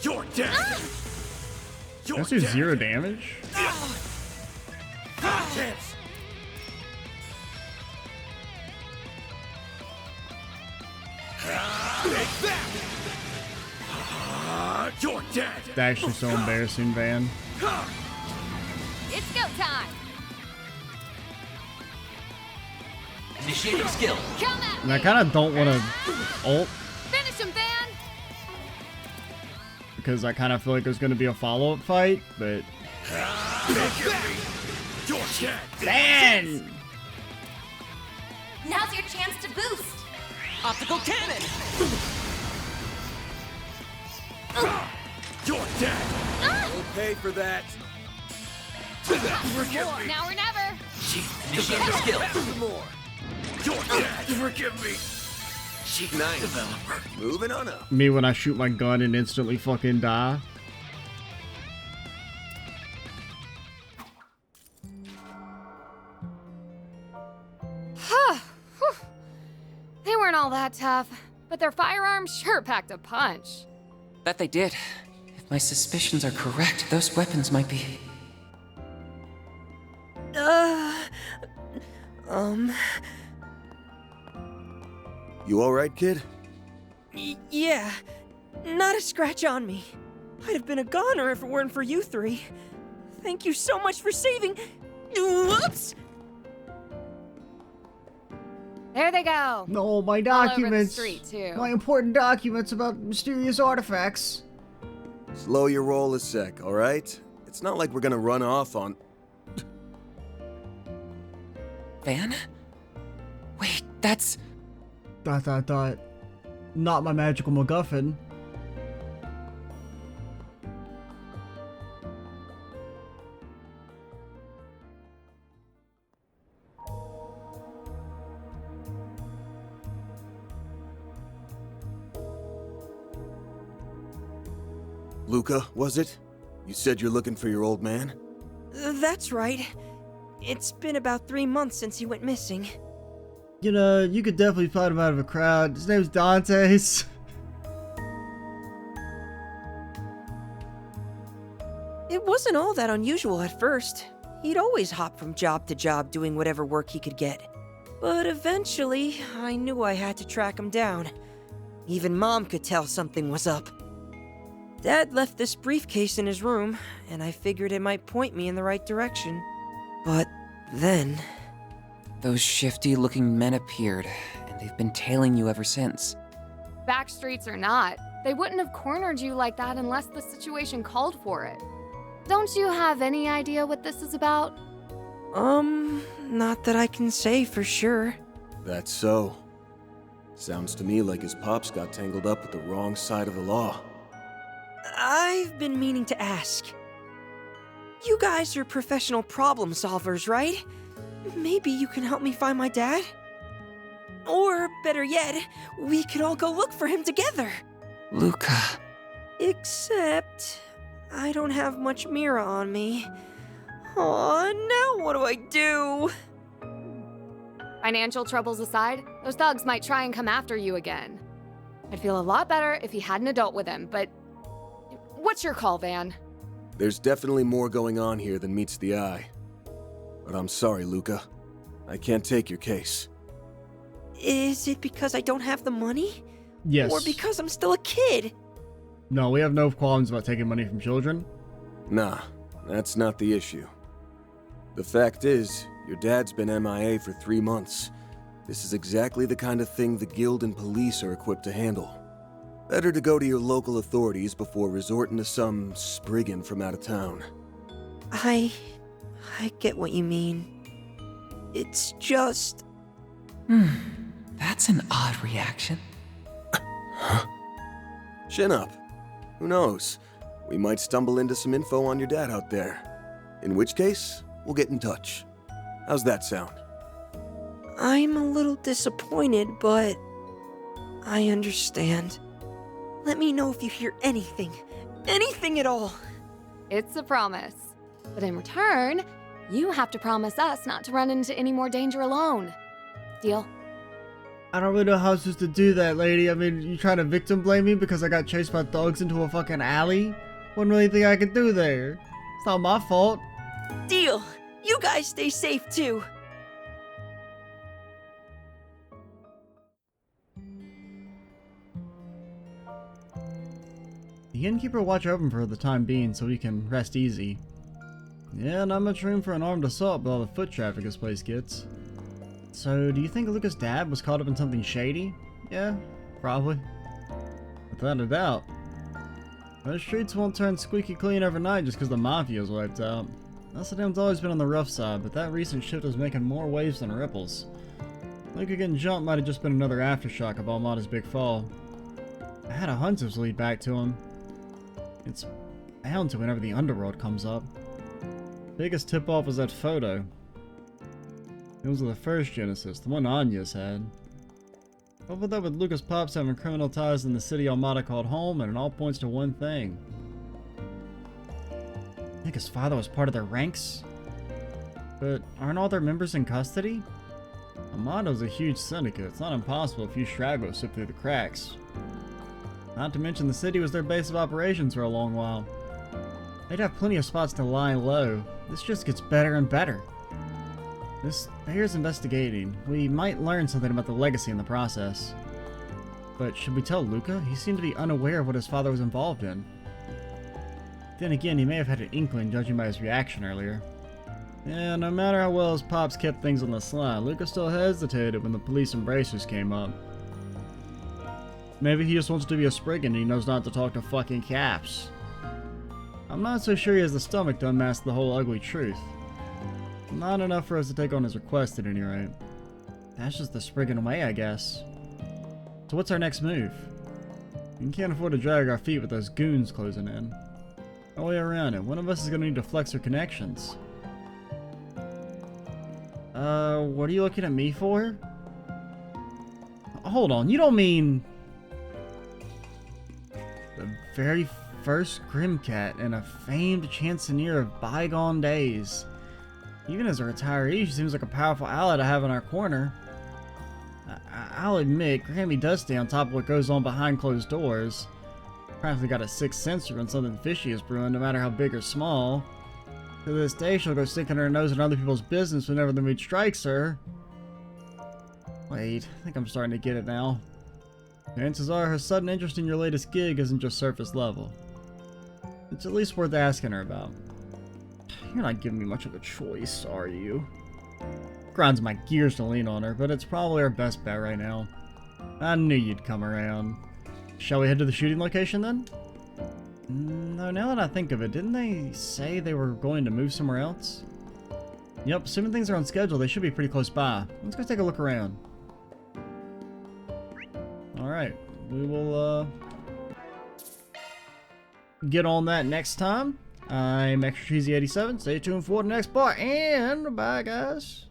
You're dead! Let's do 0 damage. Hits. Take that! You're dead! It's actually so embarrassing, Van. It's go time. Initiating skill. Come at And me. I kind of don't want to ult, Finish him, Van. because I kind of feel like there's going to be a follow-up fight, but... You're dead! Van! Now's your chance to boost. Optical cannon. You're dead! We'll pay for that. Forgive More me! now or never. Initiating skill. More! You're dead! Forgive me! Nice. Moving on up. Me when I shoot my gun and instantly fucking die. They weren't all that tough, but their firearms sure packed a punch. That they did. If my suspicions are correct, those weapons might be... You alright, kid? Yeah. Not a scratch on me. I'd have been a goner if it weren't for you three. Thank you so much for saving... Whoops! There they go. No, my All over the documents. street, too. My important documents about mysterious artifacts. Slow your roll a sec, alright? It's not like we're gonna run off on... Van? Wait, that's... Dot. Not my magical MacGuffin. Luka, was it? You said you're looking for your old man? That's right. It's been about 3 months since he went missing. You know, you could definitely find him out of a crowd. His name's Dante's. It wasn't all that unusual at first. He'd always hop from job to job doing whatever work he could get. But eventually, I knew I had to track him down. Even Mom could tell something was up. Dad left this briefcase in his room, and I figured it might point me in the right direction. But then... Those shifty-looking men appeared, and they've been tailing you ever since. Back streets or not, They wouldn't have cornered you like that unless the situation called for it. Don't you have any idea what this is about? Not that I can say for sure. That's so. Sounds to me like his pops got tangled up with the wrong side of the law. I've been meaning to ask. You guys are professional problem solvers, right? Maybe you can help me find my dad? Or, better yet, we could all go look for him together. Luka. Except, I don't have much Mira on me. Aw, now what do I do? Financial troubles aside, those thugs might try and come after you again. I'd feel a lot better if he had an adult with him, but... What's your call, Van? There's definitely more going on here than meets the eye. But I'm sorry, Luka. I can't take your case. Is it because I don't have the money? Yes. Or because I'm still a kid? No, we have no qualms about taking money from children. Nah, that's not the issue. The fact is, your dad's been MIA for 3 months. This is exactly the kind of thing the guild and police are equipped to handle. Better to go to your local authorities before resorting to some spriggan from out of town. I get what you mean. It's just... That's an odd reaction. Huh? Chin up. Who knows? We might stumble into some info on your dad out there. In which case, we'll get in touch. How's that sound? I'm a little disappointed, but I understand. Let me know if you hear anything. Anything at all. It's a promise. But in return, you have to promise us not to run into any more danger alone. Deal? I don't really know how I'm supposed to do that, lady. I mean, you trying to victim blame me because I got chased by thugs into a fucking alley? Wouldn't really think I could do there. It's not my fault. Deal. You guys stay safe too. The innkeeper will watch open for the time being so we can rest easy. Yeah, not much room for an armed assault with all the foot traffic this place gets. So, do you think Luka's dad was caught up in something shady? Yeah, probably. Without a doubt. Those streets won't turn squeaky clean overnight just because the mafia's wiped out. Messeldam's always been on the rough side, but that recent shift is making more waves than ripples. Luka getting jumped might have just been another aftershock of Almada's big fall. I had a hunch this would lead back to him. It's bound to whenever the underworld comes up. Biggest tip-off was that photo. It was the first Genesis, the one Anya's had. What with that with Luka's pops having criminal ties in the city Almada called home, and it all points to one thing. I think his father was part of their ranks? But aren't all their members in custody? Almada's a huge syndicate. It's not impossible a few stragglers slip through the cracks. Not to mention the city was their base of operations for a long while. They'd have plenty of spots to lie low. This just gets better and better. This bears investigating. We might learn something about the legacy in the process. But should we tell Luka? He seemed to be unaware of what his father was involved in. Then again, he may have had an inkling judging by his reaction earlier. Yeah, no matter how well his pops kept things on the sly, Luka still hesitated when the police embracers came up. Maybe he just wants to be a spriggan and he knows not to talk to fucking caps. I'm not so sure he has the stomach to unmask the whole ugly truth. Not enough for us to take on his request at any rate. That's just the spriggan way, I guess. So what's our next move? We can't afford to drag our feet with those goons closing in. No way around it. One of us is gonna need to flex our connections. What are you looking at me for? Hold on, you don't mean... the very first Grimcat and a famed chancelleer of bygone days. Even as a retiree, she seems like a powerful ally to have in our corner. I'll admit, Grammy does stay on top of what goes on behind closed doors. Practically got a sixth sense when something fishy is brewing, no matter how big or small. To this day, she'll go sticking her nose in other people's business whenever the mood strikes her. Wait, I think I'm starting to get it now. Chances are her sudden interest in your latest gig isn't just surface level. It's at least worth asking her about. You're not giving me much of a choice, are you? Grinds my gears to lean on her, but it's probably our best bet right now. I knew you'd come around. Shall we head to the shooting location then? No, now that I think of it, didn't they say they were going to move somewhere else? Yep, assuming things are on schedule, they should be pretty close by. Let's go take a look around. Alright, we will get on that next time. I'm Extra Cheesy 87. Stay tuned for the next part, and bye guys.